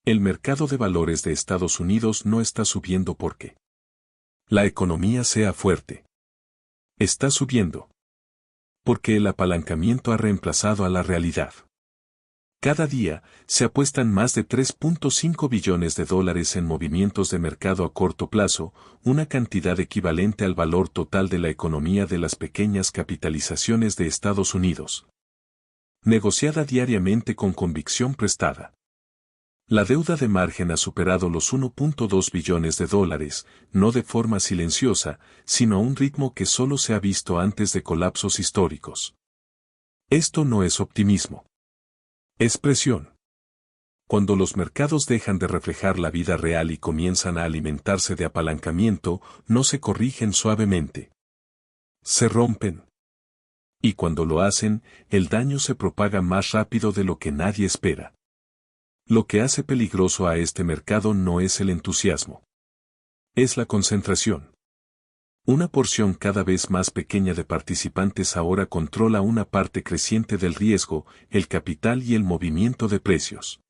El mercado de valores de Estados Unidos no está subiendo porque la economía sea fuerte. Está subiendo porque el apalancamiento ha reemplazado a la realidad. Cada día, se apuestan más de 3.5 billones de dólares en movimientos de mercado a corto plazo, una cantidad equivalente al valor total de la economía de las pequeñas capitalizaciones de Estados Unidos. Negociada diariamente con convicción prestada. La deuda de margen ha superado los 1.2 billones de dólares, no de forma silenciosa, sino a un ritmo que solo se ha visto antes de colapsos históricos. Esto no es optimismo. Es presión. Cuando los mercados dejan de reflejar la vida real y comienzan a alimentarse de apalancamiento, no se corrigen suavemente. Se rompen. Y cuando lo hacen, el daño se propaga más rápido de lo que nadie espera. Lo que hace peligroso a este mercado no es el entusiasmo. Es la concentración. Una porción cada vez más pequeña de participantes ahora controla una parte creciente del riesgo, el capital y el movimiento de precios.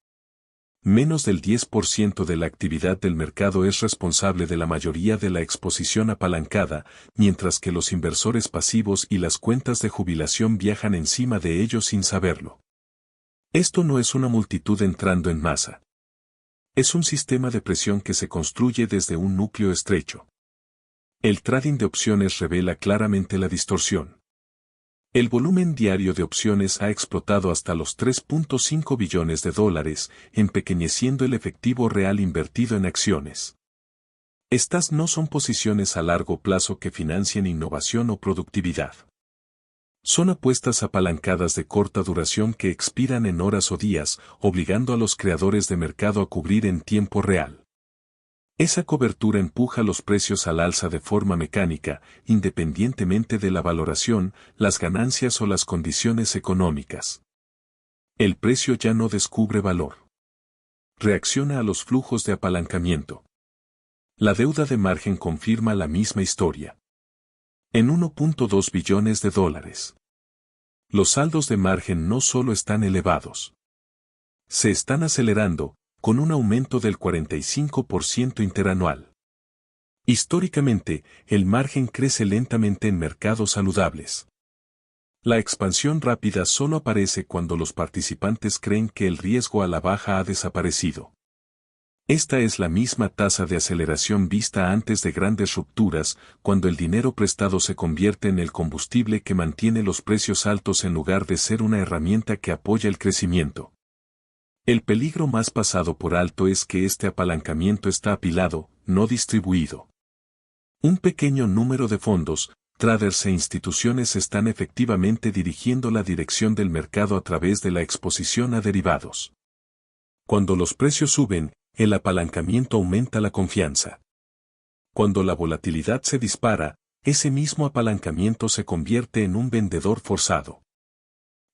Menos del 10% de la actividad del mercado es responsable de la mayoría de la exposición apalancada, mientras que los inversores pasivos y las cuentas de jubilación viajan encima de ellos sin saberlo. Esto no es una multitud entrando en masa. Es un sistema de presión que se construye desde un núcleo estrecho. El trading de opciones revela claramente la distorsión. El volumen diario de opciones ha explotado hasta los 3.5 billones de dólares, empequeñeciendo el efectivo real invertido en acciones. Estas no son posiciones a largo plazo que financien innovación o productividad. Son apuestas apalancadas de corta duración que expiran en horas o días, obligando a los creadores de mercado a cubrir en tiempo real. Esa cobertura empuja los precios al alza de forma mecánica, independientemente de la valoración, las ganancias o las condiciones económicas. El precio ya no descubre valor. Reacciona a los flujos de apalancamiento. La deuda de margen confirma la misma historia. En 1.2 billones de dólares. Los saldos de margen no solo están elevados. Se están acelerando, con un aumento del 45% interanual. Históricamente, el margen crece lentamente en mercados saludables. La expansión rápida solo aparece cuando los participantes creen que el riesgo a la baja ha desaparecido. Esta es la misma tasa de aceleración vista antes de grandes rupturas, cuando el dinero prestado se convierte en el combustible que mantiene los precios altos en lugar de ser una herramienta que apoya el crecimiento. El peligro más pasado por alto es que este apalancamiento está apilado, no distribuido. Un pequeño número de fondos, traders e instituciones están efectivamente dirigiendo la dirección del mercado a través de la exposición a derivados. Cuando los precios suben, el apalancamiento aumenta la confianza. Cuando la volatilidad se dispara, ese mismo apalancamiento se convierte en un vendedor forzado.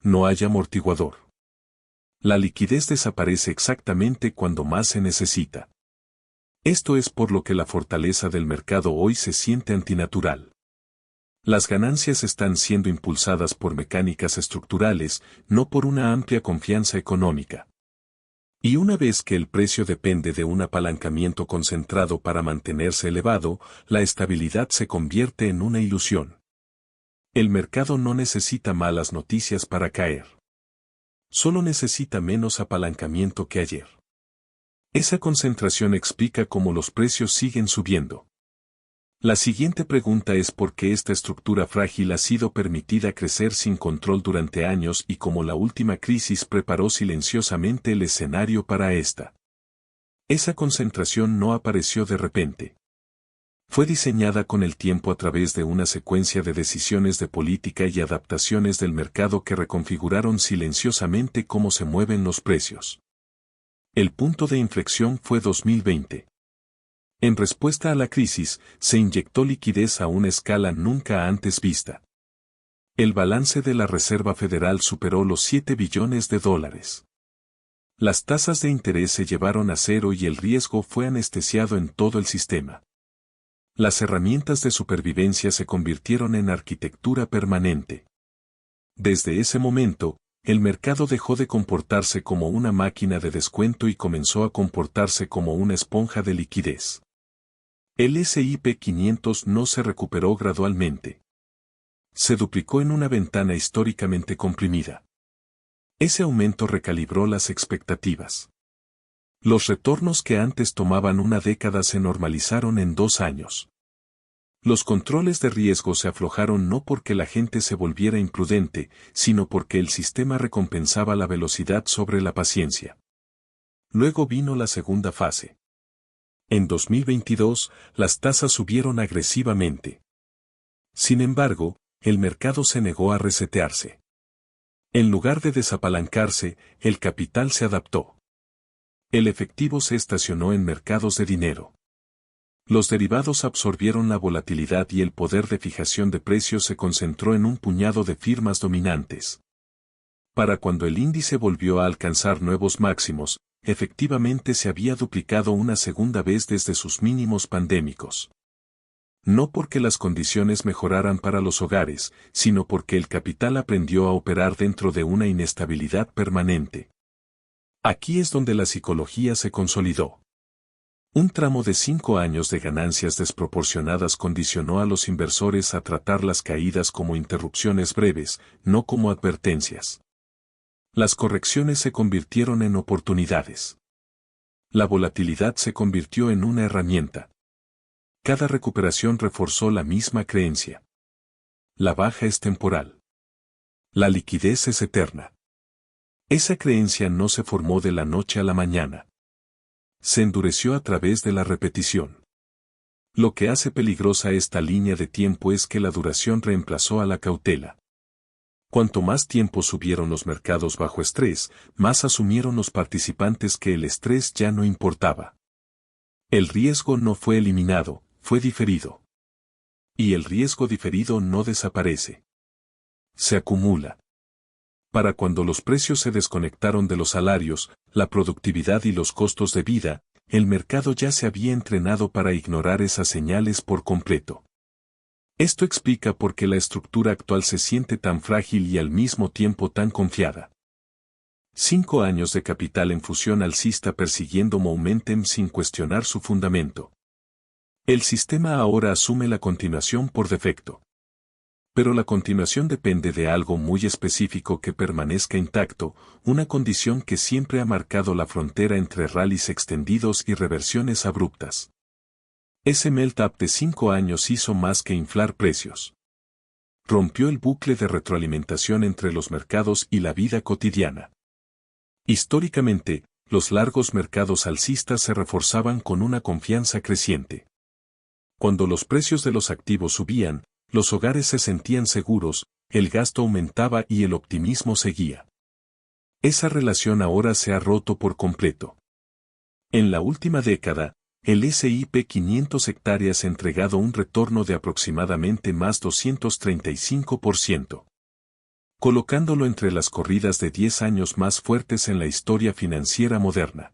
No hay amortiguador. La liquidez desaparece exactamente cuando más se necesita. Esto es por lo que la fortaleza del mercado hoy se siente antinatural. Las ganancias están siendo impulsadas por mecánicas estructurales, no por una amplia confianza económica. Y una vez que el precio depende de un apalancamiento concentrado para mantenerse elevado, la estabilidad se convierte en una ilusión. El mercado no necesita malas noticias para caer. Solo necesita menos apalancamiento que ayer. Esa concentración explica cómo los precios siguen subiendo. La siguiente pregunta es por qué esta estructura frágil ha sido permitida crecer sin control durante años y cómo la última crisis preparó silenciosamente el escenario para esta. Esa concentración no apareció de repente. Fue diseñada con el tiempo a través de una secuencia de decisiones de política y adaptaciones del mercado que reconfiguraron silenciosamente cómo se mueven los precios. El punto de inflexión fue 2020. En respuesta a la crisis, se inyectó liquidez a una escala nunca antes vista. El balance de la Reserva Federal superó los 7 billones de dólares. Las tasas de interés se llevaron a cero y el riesgo fue anestesiado en todo el sistema. Las herramientas de supervivencia se convirtieron en arquitectura permanente. Desde ese momento, el mercado dejó de comportarse como una máquina de descuento y comenzó a comportarse como una esponja de liquidez. El S&P 500 no se recuperó gradualmente. Se duplicó en una ventana históricamente comprimida. Ese aumento recalibró las expectativas. Los retornos que antes tomaban una década se normalizaron en 2 años. Los controles de riesgo se aflojaron no porque la gente se volviera imprudente, sino porque el sistema recompensaba la velocidad sobre la paciencia. Luego vino la segunda fase. En 2022, las tasas subieron agresivamente. Sin embargo, el mercado se negó a resetearse. En lugar de desapalancarse, el capital se adaptó. El efectivo se estacionó en mercados de dinero. Los derivados absorbieron la volatilidad y el poder de fijación de precios se concentró en un puñado de firmas dominantes. Para cuando el índice volvió a alcanzar nuevos máximos, efectivamente se había duplicado una segunda vez desde sus mínimos pandémicos. No porque las condiciones mejoraran para los hogares, sino porque el capital aprendió a operar dentro de una inestabilidad permanente. Aquí es donde la psicología se consolidó. Un tramo de 5 años de ganancias desproporcionadas condicionó a los inversores a tratar las caídas como interrupciones breves, no como advertencias. Las correcciones se convirtieron en oportunidades. La volatilidad se convirtió en una herramienta. Cada recuperación reforzó la misma creencia. La baja es temporal. La liquidez es eterna. Esa creencia no se formó de la noche a la mañana. Se endureció a través de la repetición. Lo que hace peligrosa esta línea de tiempo es que la duración reemplazó a la cautela. Cuanto más tiempo subieron los mercados bajo estrés, más asumieron los participantes que el estrés ya no importaba. El riesgo no fue eliminado, fue diferido. Y el riesgo diferido no desaparece. Se acumula. Para cuando los precios se desconectaron de los salarios, la productividad y los costos de vida, el mercado ya se había entrenado para ignorar esas señales por completo. Esto explica por qué la estructura actual se siente tan frágil y al mismo tiempo tan confiada. 5 años de capital en fusión alcista persiguiendo momentum sin cuestionar su fundamento. El sistema ahora asume la continuación por defecto. Pero la continuación depende de algo muy específico que permanezca intacto, una condición que siempre ha marcado la frontera entre rallies extendidos y reversiones abruptas. Ese melt-up de 5 años hizo más que inflar precios. Rompió el bucle de retroalimentación entre los mercados y la vida cotidiana. Históricamente, los largos mercados alcistas se reforzaban con una confianza creciente. Cuando los precios de los activos subían, los hogares se sentían seguros, el gasto aumentaba y el optimismo seguía. Esa relación ahora se ha roto por completo. En la última década, el S&P 500 hectáreas ha entregado un retorno de aproximadamente más 235%, colocándolo entre las corridas de 10 años más fuertes en la historia financiera moderna.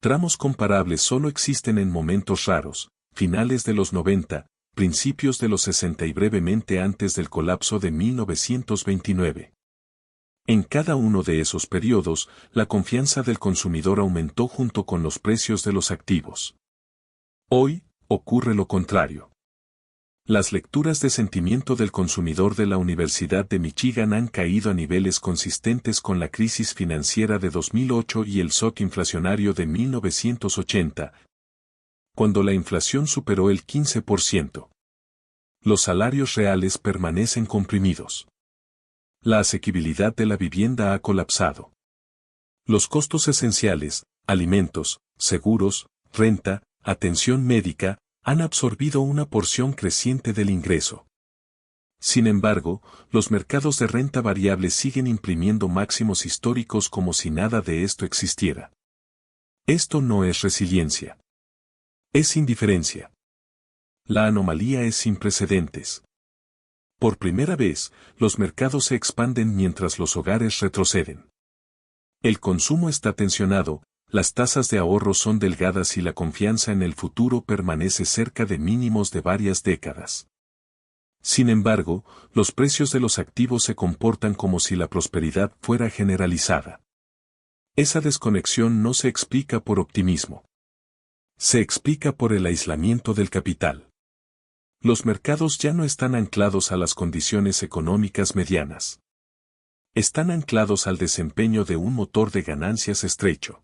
Tramos comparables solo existen en momentos raros, finales de los 90, principios de los 60 y brevemente antes del colapso de 1929. En cada uno de esos periodos, la confianza del consumidor aumentó junto con los precios de los activos. Hoy, ocurre lo contrario. Las lecturas de sentimiento del consumidor de la Universidad de Michigan han caído a niveles consistentes con la crisis financiera de 2008 y el shock inflacionario de 1980, cuando la inflación superó el 15%. Los salarios reales permanecen comprimidos. La asequibilidad de la vivienda ha colapsado. Los costos esenciales, alimentos, seguros, renta, atención médica, han absorbido una porción creciente del ingreso. Sin embargo, los mercados de renta variable siguen imprimiendo máximos históricos como si nada de esto existiera. Esto no es resiliencia. Es indiferencia. La anomalía es sin precedentes. Por primera vez, los mercados se expanden mientras los hogares retroceden. El consumo está tensionado, las tasas de ahorro son delgadas y la confianza en el futuro permanece cerca de mínimos de varias décadas. Sin embargo, los precios de los activos se comportan como si la prosperidad fuera generalizada. Esa desconexión no se explica por optimismo. Se explica por el aislamiento del capital. Los mercados ya no están anclados a las condiciones económicas medianas. Están anclados al desempeño de un motor de ganancias estrecho.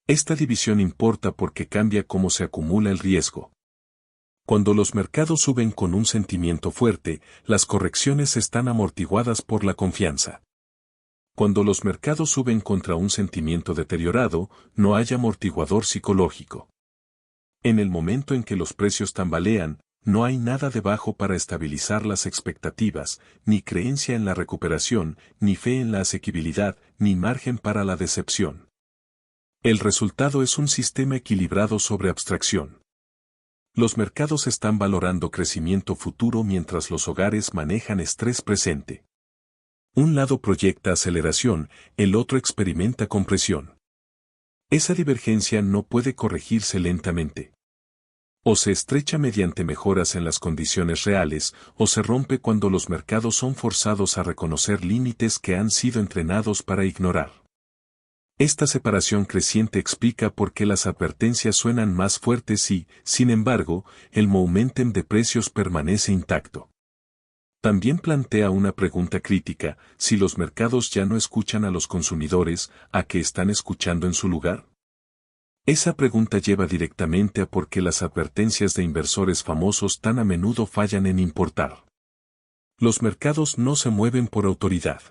Esta división importa porque cambia cómo se acumula el riesgo. Cuando los mercados suben con un sentimiento fuerte, las correcciones están amortiguadas por la confianza. Cuando los mercados suben contra un sentimiento deteriorado, no hay amortiguador psicológico. En el momento en que los precios tambalean, no hay nada debajo para estabilizar las expectativas, ni creencia en la recuperación, ni fe en la asequibilidad, ni margen para la decepción. El resultado es un sistema equilibrado sobre abstracción. Los mercados están valorando crecimiento futuro mientras los hogares manejan estrés presente. Un lado proyecta aceleración, el otro experimenta compresión. Esa divergencia no puede corregirse lentamente. O se estrecha mediante mejoras en las condiciones reales, o se rompe cuando los mercados son forzados a reconocer límites que han sido entrenados para ignorar. Esta separación creciente explica por qué las advertencias suenan más fuertes y, sin embargo, el momentum de precios permanece intacto. También plantea una pregunta crítica: si los mercados ya no escuchan a los consumidores, ¿a qué están escuchando en su lugar? Esa pregunta lleva directamente a por qué las advertencias de inversores famosos tan a menudo fallan en importar. Los mercados no se mueven por autoridad.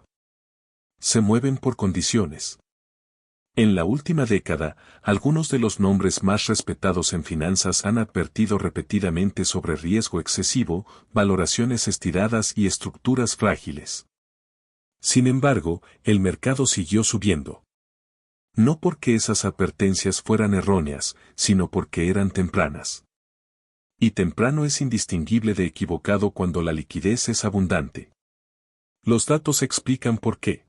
Se mueven por condiciones. En la última década, algunos de los nombres más respetados en finanzas han advertido repetidamente sobre riesgo excesivo, valoraciones estiradas y estructuras frágiles. Sin embargo, el mercado siguió subiendo. No porque esas advertencias fueran erróneas, sino porque eran tempranas. Y temprano es indistinguible de equivocado cuando la liquidez es abundante. Los datos explican por qué.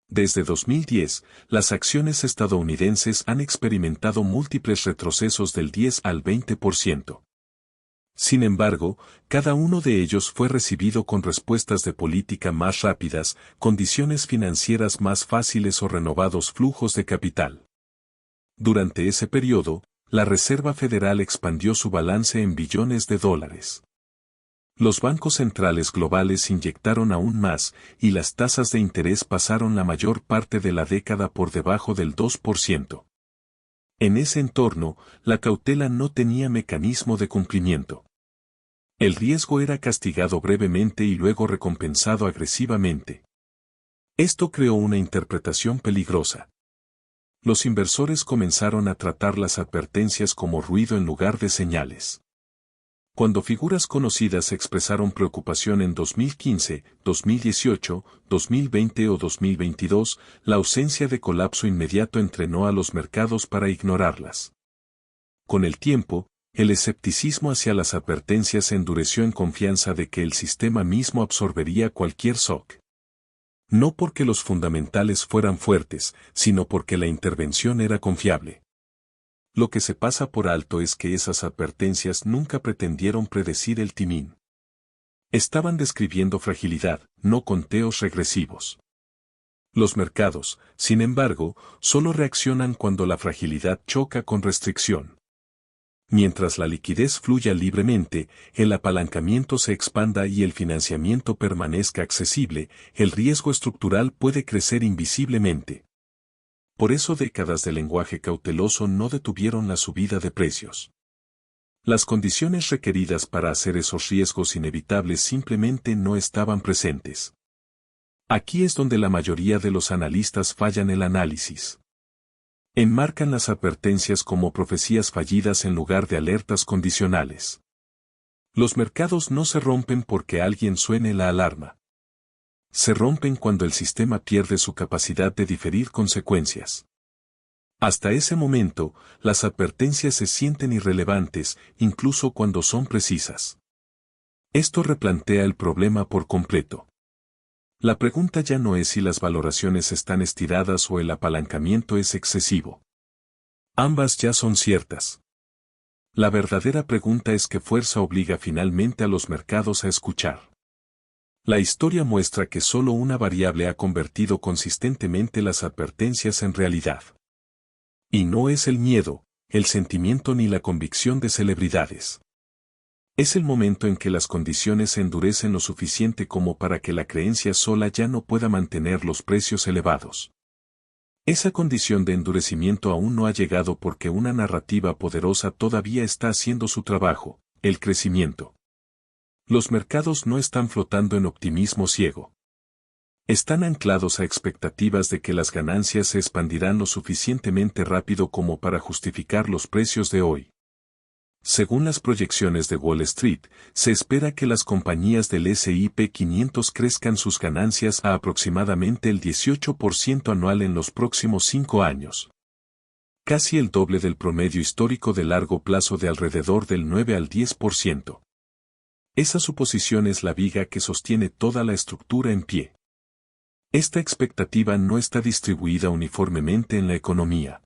Desde 2010, las acciones estadounidenses han experimentado múltiples retrocesos del 10 al 20%. Sin embargo, cada uno de ellos fue recibido con respuestas de política más rápidas, condiciones financieras más fáciles o renovados flujos de capital. Durante ese periodo, la Reserva Federal expandió su balance en billones de dólares. Los bancos centrales globales inyectaron aún más, y las tasas de interés pasaron la mayor parte de la década por debajo del 2%. En ese entorno, la cautela no tenía mecanismo de cumplimiento. El riesgo era castigado brevemente y luego recompensado agresivamente. Esto creó una interpretación peligrosa. Los inversores comenzaron a tratar las advertencias como ruido en lugar de señales. Cuando figuras conocidas expresaron preocupación en 2015, 2018, 2020 o 2022, la ausencia de colapso inmediato entrenó a los mercados para ignorarlas. Con el tiempo, el escepticismo hacia las advertencias se endureció en confianza de que el sistema mismo absorbería cualquier shock. No porque los fundamentales fueran fuertes, sino porque la intervención era confiable. Lo que se pasa por alto es que esas advertencias nunca pretendieron predecir el timón. Estaban describiendo fragilidad, no conteos regresivos. Los mercados, sin embargo, solo reaccionan cuando la fragilidad choca con restricción. Mientras la liquidez fluya libremente, el apalancamiento se expanda y el financiamiento permanezca accesible, el riesgo estructural puede crecer invisiblemente. Por eso décadas de lenguaje cauteloso no detuvieron la subida de precios. Las condiciones requeridas para hacer esos riesgos inevitables simplemente no estaban presentes. Aquí es donde la mayoría de los analistas fallan el análisis. Enmarcan las advertencias como profecías fallidas en lugar de alertas condicionales. Los mercados no se rompen porque alguien suene la alarma. Se rompen cuando el sistema pierde su capacidad de diferir consecuencias. Hasta ese momento, las advertencias se sienten irrelevantes, incluso cuando son precisas. Esto replantea el problema por completo. La pregunta ya no es si las valoraciones están estiradas o el apalancamiento es excesivo. Ambas ya son ciertas. La verdadera pregunta es qué fuerza obliga finalmente a los mercados a escuchar. La historia muestra que solo una variable ha convertido consistentemente las advertencias en realidad. Y no es el miedo, el sentimiento ni la convicción de celebridades. Es el momento en que las condiciones se endurecen lo suficiente como para que la creencia sola ya no pueda mantener los precios elevados. Esa condición de endurecimiento aún no ha llegado porque una narrativa poderosa todavía está haciendo su trabajo, el crecimiento. Los mercados no están flotando en optimismo ciego. Están anclados a expectativas de que las ganancias se expandirán lo suficientemente rápido como para justificar los precios de hoy. Según las proyecciones de Wall Street, se espera que las compañías del S&P 500 crezcan sus ganancias a aproximadamente el 18% anual en los próximos 5 años. Casi el doble del promedio histórico de largo plazo de alrededor del 9 al 10%. Esa suposición es la viga que sostiene toda la estructura en pie. Esta expectativa no está distribuida uniformemente en la economía.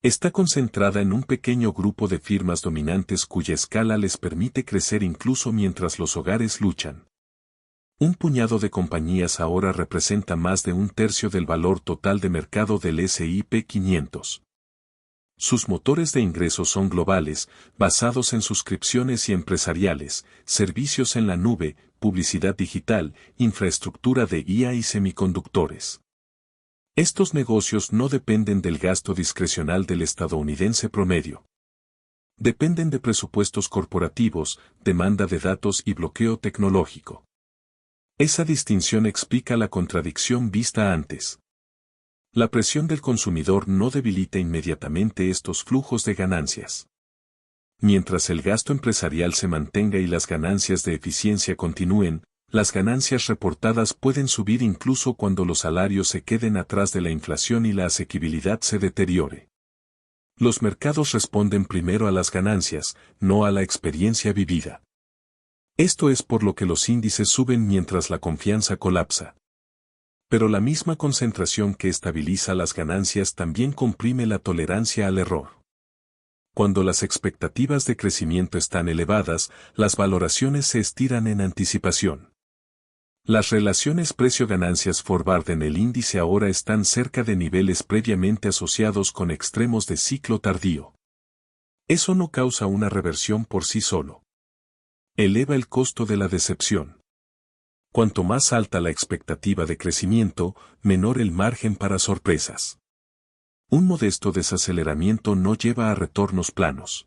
Está concentrada en un pequeño grupo de firmas dominantes cuya escala les permite crecer incluso mientras los hogares luchan. Un puñado de compañías ahora representa más de un tercio del valor total de mercado del S&P 500. Sus motores de ingresos son globales, basados en suscripciones y empresariales, servicios en la nube, publicidad digital, infraestructura de IA y semiconductores. Estos negocios no dependen del gasto discrecional del estadounidense promedio. Dependen de presupuestos corporativos, demanda de datos y bloqueo tecnológico. Esa distinción explica la contradicción vista antes. La presión del consumidor no debilita inmediatamente estos flujos de ganancias. Mientras el gasto empresarial se mantenga y las ganancias de eficiencia continúen, las ganancias reportadas pueden subir incluso cuando los salarios se queden atrás de la inflación y la asequibilidad se deteriore. Los mercados responden primero a las ganancias, no a la experiencia vivida. Esto es por lo que los índices suben mientras la confianza colapsa. Pero la misma concentración que estabiliza las ganancias también comprime la tolerancia al error. Cuando las expectativas de crecimiento están elevadas, las valoraciones se estiran en anticipación. Las relaciones precio-ganancias forward en el índice ahora están cerca de niveles previamente asociados con extremos de ciclo tardío. Eso no causa una reversión por sí solo. Eleva el costo de la decepción. Cuanto más alta la expectativa de crecimiento, menor el margen para sorpresas. Un modesto desaceleramiento no lleva a retornos planos.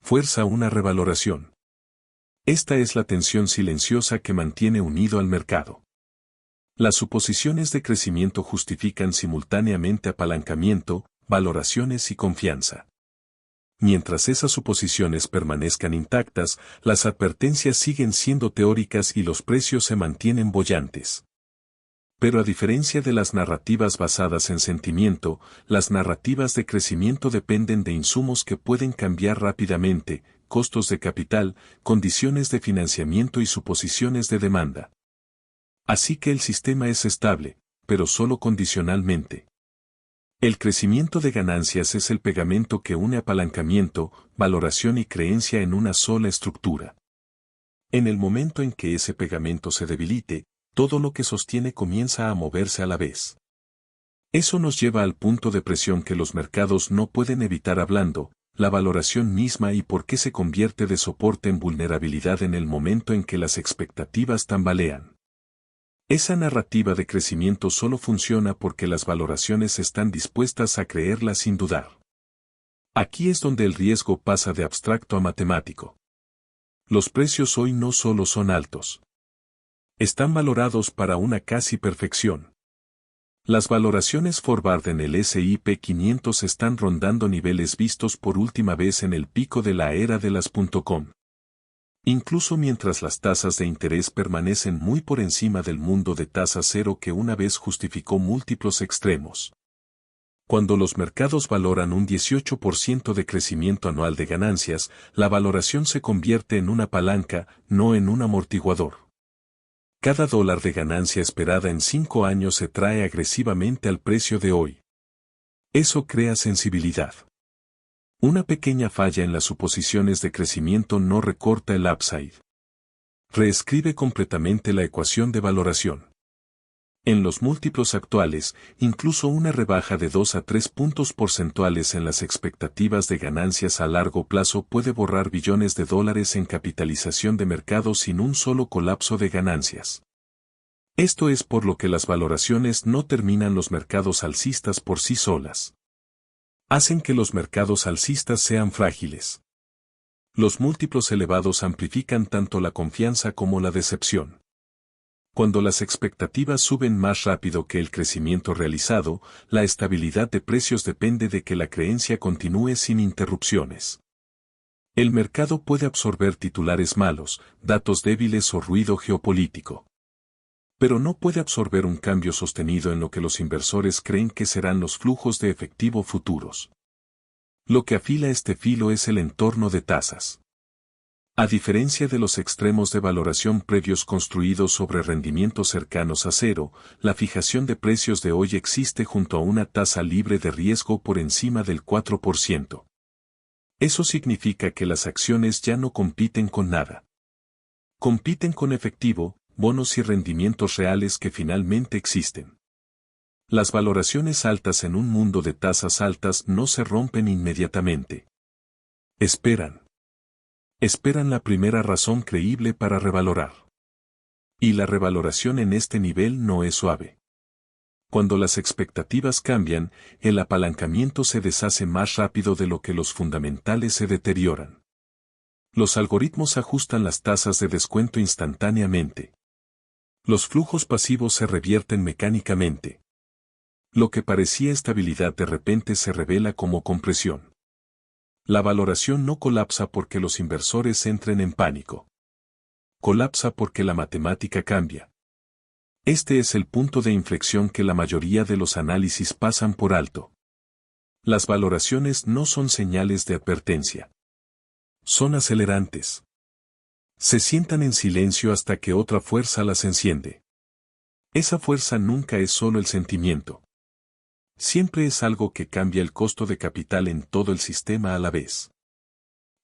Fuerza una revaloración. Esta es la tensión silenciosa que mantiene unido al mercado. Las suposiciones de crecimiento justifican simultáneamente apalancamiento, valoraciones y confianza. Mientras esas suposiciones permanezcan intactas, las advertencias siguen siendo teóricas y los precios se mantienen bollantes. Pero a diferencia de las narrativas basadas en sentimiento, las narrativas de crecimiento dependen de insumos que pueden cambiar rápidamente, costos de capital, condiciones de financiamiento y suposiciones de demanda. Así que el sistema es estable, pero solo condicionalmente. El crecimiento de ganancias es el pegamento que une apalancamiento, valoración y creencia en una sola estructura. En el momento en que ese pegamento se debilite, todo lo que sostiene comienza a moverse a la vez. Eso nos lleva al punto de presión que los mercados no pueden evitar hablando, la valoración misma y por qué se convierte de soporte en vulnerabilidad en el momento en que las expectativas tambalean. Esa narrativa de crecimiento solo funciona porque las valoraciones están dispuestas a creerla sin dudar. Aquí es donde el riesgo pasa de abstracto a matemático. Los precios hoy no solo son altos. Están valorados para una casi perfección. Las valoraciones forward en el S&P 500 están rondando niveles vistos por última vez en el pico de la era de las .com. Incluso mientras las tasas de interés permanecen muy por encima del mundo de tasa cero que una vez justificó múltiplos extremos. Cuando los mercados valoran un 18% de crecimiento anual de ganancias, la valoración se convierte en una palanca, no en un amortiguador. Cada dólar de ganancia esperada en 5 años se trae agresivamente al precio de hoy. Eso crea sensibilidad. Una pequeña falla en las suposiciones de crecimiento no recorta el upside. Reescribe completamente la ecuación de valoración. En los múltiplos actuales, incluso una rebaja de 2 a 3 puntos porcentuales en las expectativas de ganancias a largo plazo puede borrar billones de dólares en capitalización de mercado sin un solo colapso de ganancias. Esto es por lo que las valoraciones no terminan los mercados alcistas por sí solas. Hacen que los mercados alcistas sean frágiles. Los múltiplos elevados amplifican tanto la confianza como la decepción. Cuando las expectativas suben más rápido que el crecimiento realizado, la estabilidad de precios depende de que la creencia continúe sin interrupciones. El mercado puede absorber titulares malos, datos débiles o ruido geopolítico. Pero no puede absorber un cambio sostenido en lo que los inversores creen que serán los flujos de efectivo futuros. Lo que afila este filo es el entorno de tasas. A diferencia de los extremos de valoración previos construidos sobre rendimientos cercanos a cero, la fijación de precios de hoy existe junto a una tasa libre de riesgo por encima del 4%. Eso significa que las acciones ya no compiten con nada. Compiten con efectivo, bonos y rendimientos reales que finalmente existen. Las valoraciones altas en un mundo de tasas altas no se rompen inmediatamente. Esperan la primera razón creíble para revalorar. Y la revaloración en este nivel no es suave. Cuando las expectativas cambian, el apalancamiento se deshace más rápido de lo que los fundamentales se deterioran. Los algoritmos ajustan las tasas de descuento instantáneamente. Los flujos pasivos se revierten mecánicamente. Lo que parecía estabilidad de repente se revela como compresión. La valoración no colapsa porque los inversores entren en pánico. Colapsa porque la matemática cambia. Este es el punto de inflexión que la mayoría de los análisis pasan por alto. Las valoraciones no son señales de advertencia. Son acelerantes. Se sientan en silencio hasta que otra fuerza las enciende. Esa fuerza nunca es solo el sentimiento. Siempre es algo que cambia el costo de capital en todo el sistema a la vez.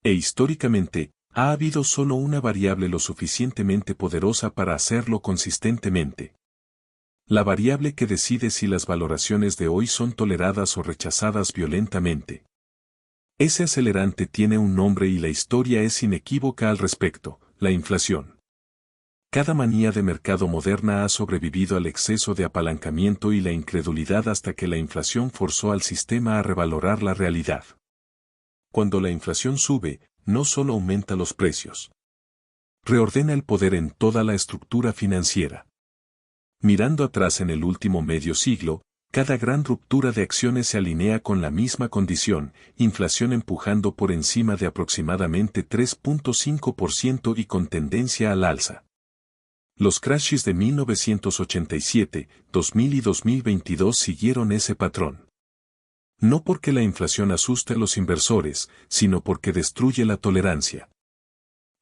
E históricamente, ha habido solo una variable lo suficientemente poderosa para hacerlo consistentemente. La variable que decide si las valoraciones de hoy son toleradas o rechazadas violentamente. Ese acelerante tiene un nombre y la historia es inequívoca al respecto, la inflación. Cada manía de mercado moderna ha sobrevivido al exceso de apalancamiento y la incredulidad hasta que la inflación forzó al sistema a revalorar la realidad. Cuando la inflación sube, no solo aumenta los precios. Reordena el poder en toda la estructura financiera. Mirando atrás en el último medio siglo, cada gran ruptura de acciones se alinea con la misma condición, inflación empujando por encima de aproximadamente 3.5% y con tendencia al alza. Los crashes de 1987, 2000 y 2022 siguieron ese patrón. No porque la inflación asuste a los inversores, sino porque destruye la tolerancia.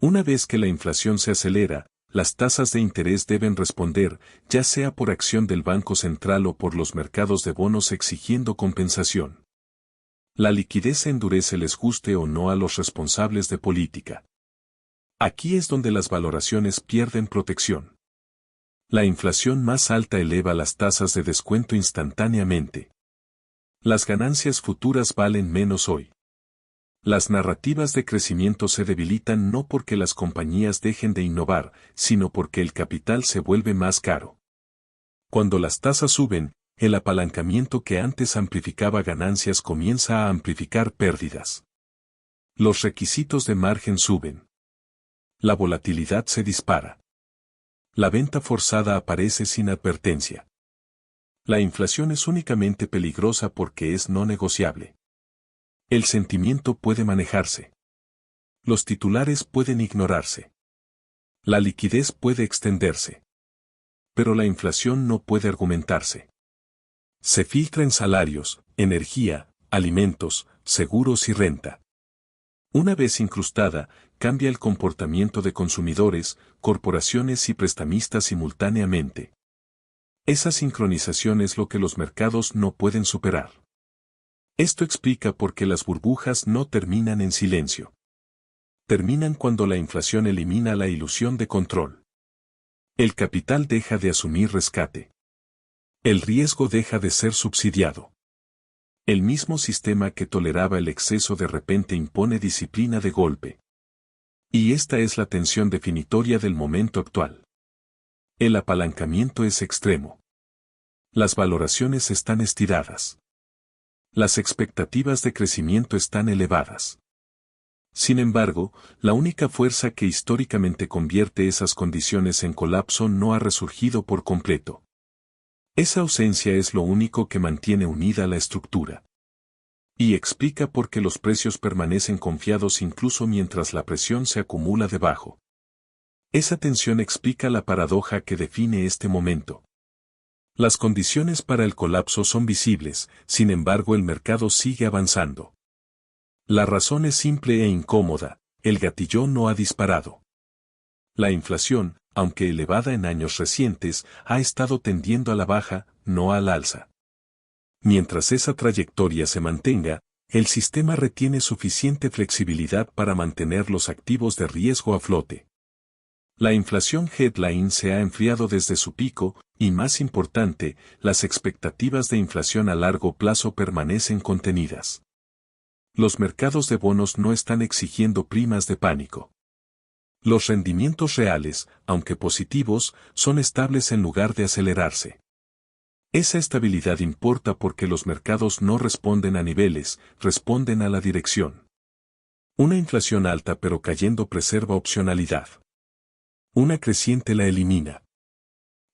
Una vez que la inflación se acelera, las tasas de interés deben responder, ya sea por acción del Banco Central o por los mercados de bonos exigiendo compensación. La liquidez se endurece les guste o no a los responsables de política. Aquí es donde las valoraciones pierden protección. La inflación más alta eleva las tasas de descuento instantáneamente. Las ganancias futuras valen menos hoy. Las narrativas de crecimiento se debilitan no porque las compañías dejen de innovar, sino porque el capital se vuelve más caro. Cuando las tasas suben, el apalancamiento que antes amplificaba ganancias comienza a amplificar pérdidas. Los requisitos de margen suben. La volatilidad se dispara. La venta forzada aparece sin advertencia. La inflación es únicamente peligrosa porque es no negociable. El sentimiento puede manejarse. Los titulares pueden ignorarse. La liquidez puede extenderse. Pero la inflación no puede argumentarse. Se filtra en salarios, energía, alimentos, seguros y renta. Una vez incrustada, cambia el comportamiento de consumidores, corporaciones y prestamistas simultáneamente. Esa sincronización es lo que los mercados no pueden superar. Esto explica por qué las burbujas no terminan en silencio. Terminan cuando la inflación elimina la ilusión de control. El capital deja de asumir rescate. El riesgo deja de ser subsidiado. El mismo sistema que toleraba el exceso de repente impone disciplina de golpe. Y esta es la tensión definitoria del momento actual. El apalancamiento es extremo. Las valoraciones están estiradas. Las expectativas de crecimiento están elevadas. Sin embargo, la única fuerza que históricamente convierte esas condiciones en colapso no ha resurgido por completo. Esa ausencia es lo único que mantiene unida la estructura. Y explica por qué los precios permanecen confiados incluso mientras la presión se acumula debajo. Esa tensión explica la paradoja que define este momento. Las condiciones para el colapso son visibles, sin embargo el mercado sigue avanzando. La razón es simple e incómoda, el gatillón no ha disparado. La inflación, aunque elevada en años recientes, ha estado tendiendo a la baja, no al alza. Mientras esa trayectoria se mantenga, el sistema retiene suficiente flexibilidad para mantener los activos de riesgo a flote. La inflación headline se ha enfriado desde su pico, y más importante, las expectativas de inflación a largo plazo permanecen contenidas. Los mercados de bonos no están exigiendo primas de pánico. Los rendimientos reales, aunque positivos, son estables en lugar de acelerarse. Esa estabilidad importa porque los mercados no responden a niveles, responden a la dirección. Una inflación alta pero cayendo preserva opcionalidad. Una creciente la elimina.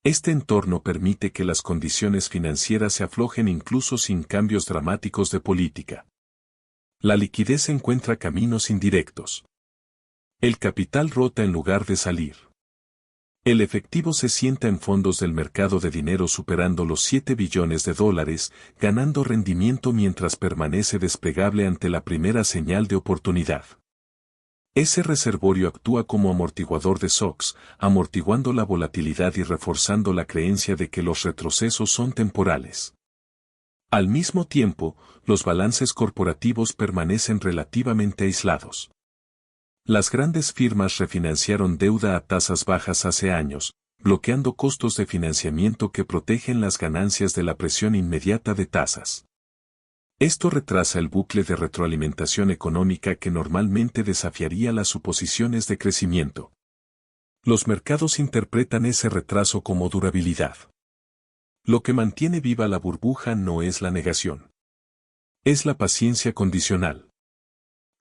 Este entorno permite que las condiciones financieras se aflojen incluso sin cambios dramáticos de política. La liquidez encuentra caminos indirectos. El capital rota en lugar de salir. El efectivo se sienta en fondos del mercado de dinero superando los 7 billones de dólares, ganando rendimiento mientras permanece desplegable ante la primera señal de oportunidad. Ese reservorio actúa como amortiguador de shocks, amortiguando la volatilidad y reforzando la creencia de que los retrocesos son temporales. Al mismo tiempo, los balances corporativos permanecen relativamente aislados. Las grandes firmas refinanciaron deuda a tasas bajas hace años, bloqueando costos de financiamiento que protegen las ganancias de la presión inmediata de tasas. Esto retrasa el bucle de retroalimentación económica que normalmente desafiaría las suposiciones de crecimiento. Los mercados interpretan ese retraso como durabilidad. Lo que mantiene viva la burbuja no es la negación. Es la paciencia condicional.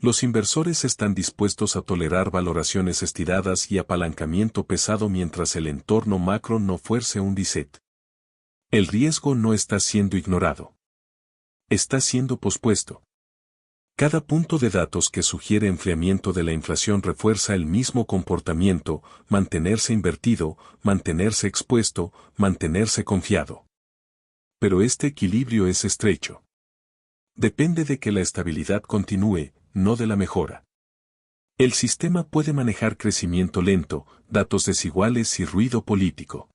Los inversores están dispuestos a tolerar valoraciones estiradas y apalancamiento pesado mientras el entorno macro no fuerce un reset. El riesgo no está siendo ignorado. Está siendo pospuesto. Cada punto de datos que sugiere enfriamiento de la inflación refuerza el mismo comportamiento, mantenerse invertido, mantenerse expuesto, mantenerse confiado. Pero este equilibrio es estrecho. Depende de que la estabilidad continúe, no de la mejora. El sistema puede manejar crecimiento lento, datos desiguales y ruido político.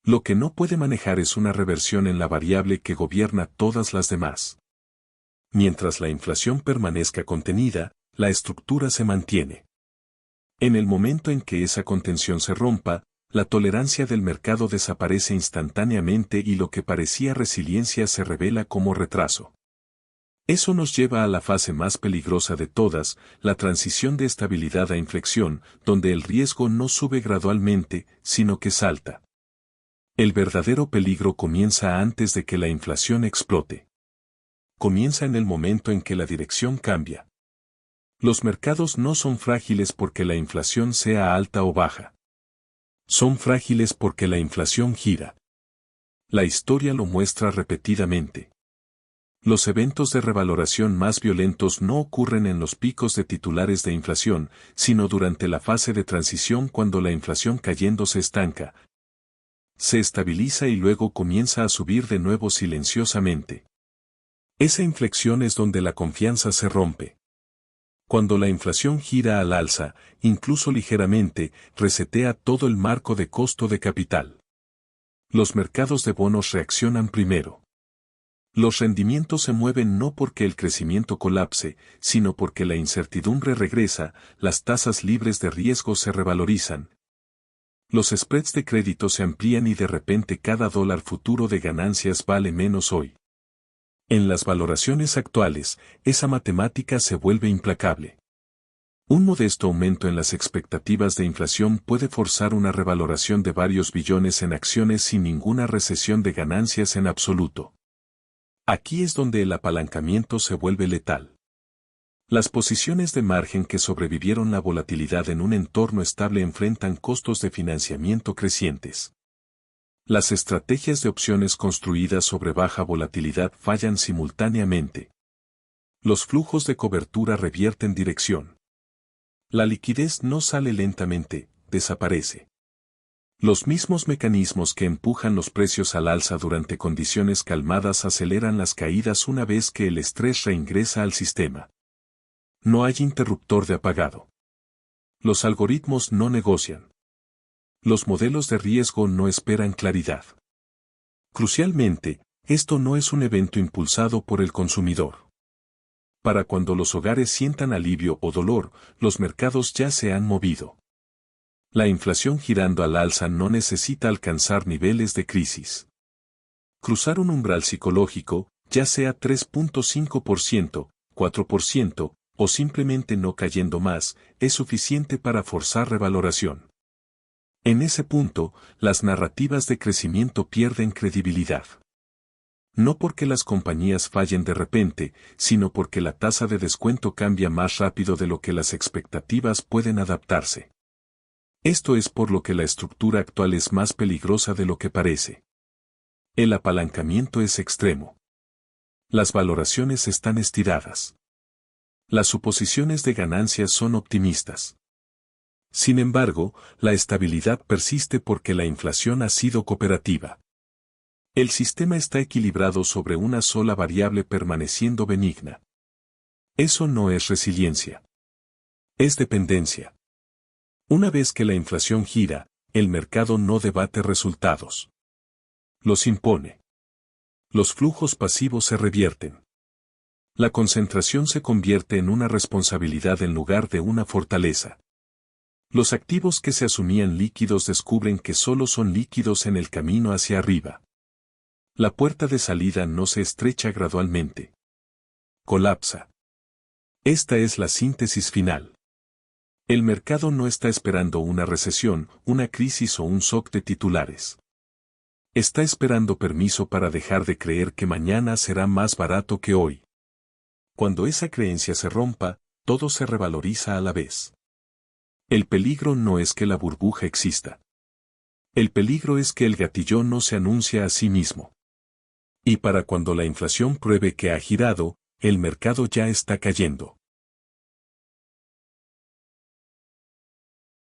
Lo que no puede manejar es una reversión en la variable que gobierna todas las demás. Mientras la inflación permanezca contenida, la estructura se mantiene. En el momento en que esa contención se rompa, la tolerancia del mercado desaparece instantáneamente y lo que parecía resiliencia se revela como retraso. Eso nos lleva a la fase más peligrosa de todas, la transición de estabilidad a inflexión, donde el riesgo no sube gradualmente, sino que salta. El verdadero peligro comienza antes de que la inflación explote. Comienza en el momento en que la dirección cambia. Los mercados no son frágiles porque la inflación sea alta o baja. Son frágiles porque la inflación gira. La historia lo muestra repetidamente. Los eventos de revaloración más violentos no ocurren en los picos de titulares de inflación, sino durante la fase de transición cuando la inflación cayendo se estanca, se estabiliza y luego comienza a subir de nuevo silenciosamente. Esa inflexión es donde la confianza se rompe. Cuando la inflación gira al alza, incluso ligeramente, resetea todo el marco de costo de capital. Los mercados de bonos reaccionan primero. Los rendimientos se mueven no porque el crecimiento colapse, sino porque la incertidumbre regresa, las tasas libres de riesgo se revalorizan. Los spreads de crédito se amplían y de repente cada dólar futuro de ganancias vale menos hoy. En las valoraciones actuales, esa matemática se vuelve implacable. Un modesto aumento en las expectativas de inflación puede forzar una revaloración de varios billones en acciones sin ninguna recesión de ganancias en absoluto. Aquí es donde el apalancamiento se vuelve letal. Las posiciones de margen que sobrevivieron la volatilidad en un entorno estable enfrentan costos de financiamiento crecientes. Las estrategias de opciones construidas sobre baja volatilidad fallan simultáneamente. Los flujos de cobertura revierten dirección. La liquidez no sale lentamente, desaparece. Los mismos mecanismos que empujan los precios al alza durante condiciones calmadas aceleran las caídas una vez que el estrés reingresa al sistema. No hay interruptor de apagado. Los algoritmos no negocian. Los modelos de riesgo no esperan claridad. Crucialmente, esto no es un evento impulsado por el consumidor. Para cuando los hogares sientan alivio o dolor, los mercados ya se han movido. La inflación girando al alza no necesita alcanzar niveles de crisis. Cruzar un umbral psicológico, ya sea 3.5%, 4%, o simplemente no cayendo más, es suficiente para forzar revaloración. En ese punto, las narrativas de crecimiento pierden credibilidad. No porque las compañías fallen de repente, sino porque la tasa de descuento cambia más rápido de lo que las expectativas pueden adaptarse. Esto es por lo que la estructura actual es más peligrosa de lo que parece. El apalancamiento es extremo. Las valoraciones están estiradas. Las suposiciones de ganancias son optimistas. Sin embargo, la estabilidad persiste porque la inflación ha sido cooperativa. El sistema está equilibrado sobre una sola variable permaneciendo benigna. Eso no es resiliencia. Es dependencia. Una vez que la inflación gira, el mercado no debate resultados. Los impone. Los flujos pasivos se revierten. La concentración se convierte en una responsabilidad en lugar de una fortaleza. Los activos que se asumían líquidos descubren que solo son líquidos en el camino hacia arriba. La puerta de salida no se estrecha gradualmente. Colapsa. Esta es la síntesis final. El mercado no está esperando una recesión, una crisis o un shock de titulares. Está esperando permiso para dejar de creer que mañana será más barato que hoy. Cuando esa creencia se rompa, todo se revaloriza a la vez. El peligro no es que la burbuja exista. El peligro es que el gatillón no se anuncia a sí mismo. Y para cuando la inflación pruebe que ha girado, el mercado ya está cayendo.